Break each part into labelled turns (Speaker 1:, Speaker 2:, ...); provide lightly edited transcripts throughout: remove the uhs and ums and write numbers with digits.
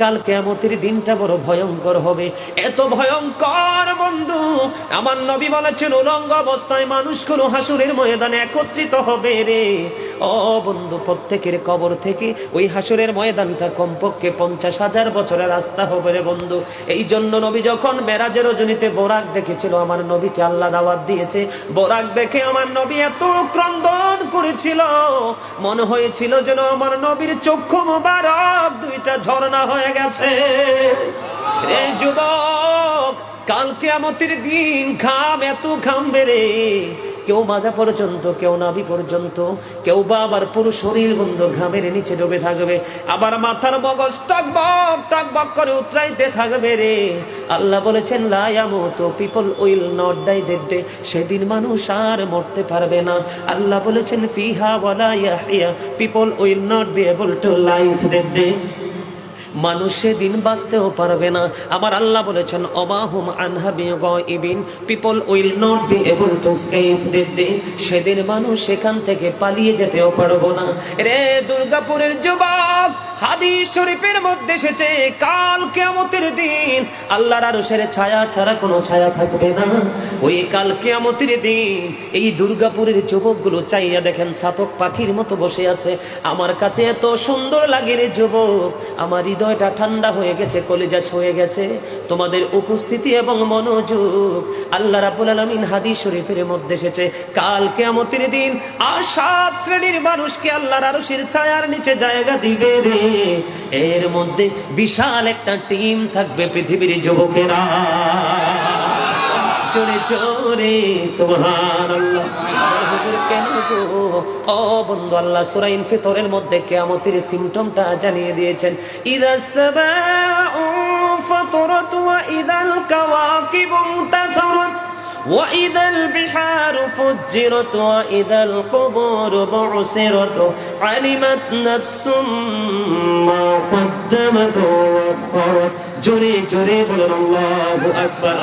Speaker 1: কাল কিয়ামতের দিনটা বড় ভয়ঙ্কর হবে, এত ভয়ঙ্কর বন্ধু। আমার নবী বলেছেন উলঙ্গ অবস্থায় মানুষগুলো হাসুরের ময়দানে একত্রিত হবে রে। ও বন্ধু, প্রত্যেকের কবর থেকে ওই হাসুরের ময়দানটা কমপক্ষে 50,000 বছরের রাস্তা হবে রে বন্ধু। এই জন্য নবী যখন মেরাজের রজনীতে বোরাক দেখেছিল, আমার নবীকে আল্লাহ দাওয়াত দিয়েছে, বোরাক দেখে আমার নবী এত ক্রন্দন করেছিল, মনে হয়েছিল যেন আমার নবীর চক্ষু মুবারক দুইটা ঝর্ণা হয়ে গেছে। রে যুবক, কাল কিয়ামতের দিন ঘাম এত ঘামবে রে, কেউ মাজা পর্যন্ত, কেউ নাভি পর্যন্ত, কেউ বা আবার পুরো শরীর বন্ধু ঘামের নিচে ডুবে থাকবে, আবার মাথার মগজ টকবক টকবক করে উতরাইতে থাকবে রে। আল্লাহ বলেছেন লা ইয়ামুতু, people will not die that day, সেদিন মানুষ আর মরতে পারবে না। আল্লাহ বলেছেন ফিহা ওয়ালা ইয়াহইয়া, people will not be able to live that day, মানুষ সেদিন বাঁচতেও পারবে না। আমার আল্লাহ বলেছেন অমাহুম আনহা বিগাইবিন, people will not be able to escape that day, সেদিন মানুষ সেখান থেকে পালিয়ে যেতেও পারবো না রে। দুর্গাপুরের যুবক, হাদিস শরীফের মধ্যে এসেছে কাল কিয়ামতের দিন আল্লাহর আরশের ছায়া ছাড়া কোনো ছায়া থাকবে না। ওই কাল কিয়ামতের দিন এই দুর্গাপুরের যুবকগুলো চাইয়া দেখেন চাতক পাখির মতো বসে আছে। আমার কাছে এত সুন্দর লাগে রে যুবক, আমার হৃদয়টা ঠান্ডা হয়ে গেছে, কলিজা ছুঁয়ে গেছে তোমাদের উপস্থিতি এবং মনোযোগ। আল্লাহ রাব্বুল আলামিন হাদিস শরীফের মধ্যে এসেছে কাল কিয়ামতের দিন আর 7 শ্রেণীর মানুষকে আল্লাহর আরশের ছায়ার নিচে জায়গা দিবে রে। এর মধ্যে বিশাল একটা টিম থাকবে পৃথিবীর যুবকেরা। জোরে জোরে সুবহানাল্লাহ। কেন গো ও বন্ধু, আল্লাহ সূরা ইনফিতরের মধ্যে কিয়ামতের সিম্পটমটা জানিয়ে দিয়েছেন। ইদাস সামাউ ফাতরাত ওয়া ইদাল কাওয়াকিবু ইনতাসারাত ওয়া ইদাল বিহারু ফুজ্জিরাত ওয়া ইদাল কুবুরু বু'সিরাত আলিমাত নাফসুম মা কদ্দামাত ওয়া আখারাত। জোরে জোরে বলুন আল্লাহু আকবার।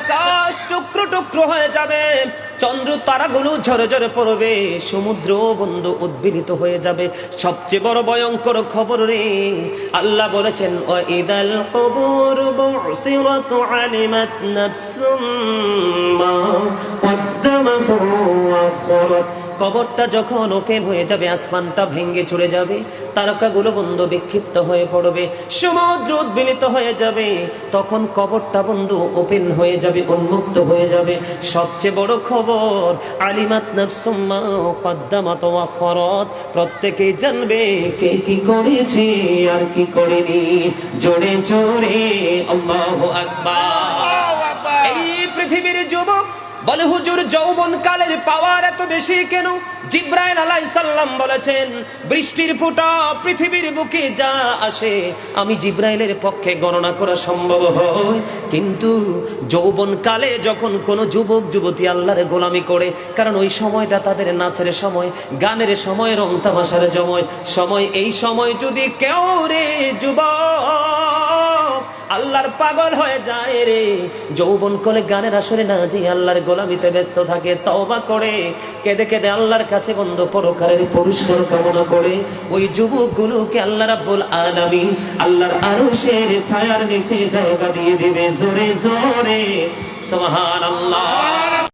Speaker 1: আকাশ টুকরো টুকরো হয়ে যাবে, চন্দ্র তারাগুলো ঝরে ঝরে পড়বে, সমুদ্র বন্ধু উদ্বেলিত হয়ে যাবে। সবচেয়ে বড় ভয়ঙ্কর খবর রে, আল্লাহ বলেছেন ওয়াইদাল কুবুরু বু'সিরাত আলিমাত নাফসুম মা কদ্দামাত ওয়া আখারাত। কবরটা যখন ওপেন হয়ে যাবে, আসমানটা ভেঙে চলে যাবে, তারকাগুলো বন্ধু বিক্ষিপ্ত হয়ে পড়বে, সমুদ্র উদ্বেলিত হয়ে যাবে, তখন কবরটা বন্ধু ওপেন হয়ে যাবে, উন্মুক্ত হয়ে যাবে। সবচেয়ে বড় খবর আলিমাত নাফসুম মা কদ্দামাত ওয়া আখারাত, প্রত্যেকেই জানবে কে কি করেছে আর কি করেনি। জোরে জোরে আল্লাহু আকবার। এই পৃথিবীর যুবক বলে হুজুর যৌবন কালের পাওয়ার এত বেশি কেন? জিবরাইল আলাইহিস সালাম বলেছেন বৃষ্টির ফোঁটা পৃথিবীর বুকে যা আসে আমি জিবরাইলের পক্ষে গণনা করা সম্ভব হয়, কিন্তু যৌবন কালে যখন কোনো যুবক যুবতী আল্লাহর গোলামি করে, কারণ ওই সময়টা তাদের নাচের সময়, গানের সময়, রং তামাশার সময়, এই সময় যদি কেউ রে যুবক আল্লাহর পাগল হয়ে যায় রে, যৌবন কোলে গানের আসরে না যে আল্লাহর গোলামিতে ব্যস্ত থাকে, তওবা করে কেঁদে কেঁদে আল্লাহর কাছে বন্ধু পরকালের পুরস্কার কামনা করে, ওই যুবকগুলোকে আল্লাহ রাব্বুল আলামিন আল্লাহর আরশের ছায়ার নিচে জায়গা দিয়ে দিবে। জোরে জোরে সুবহানাল্লাহ।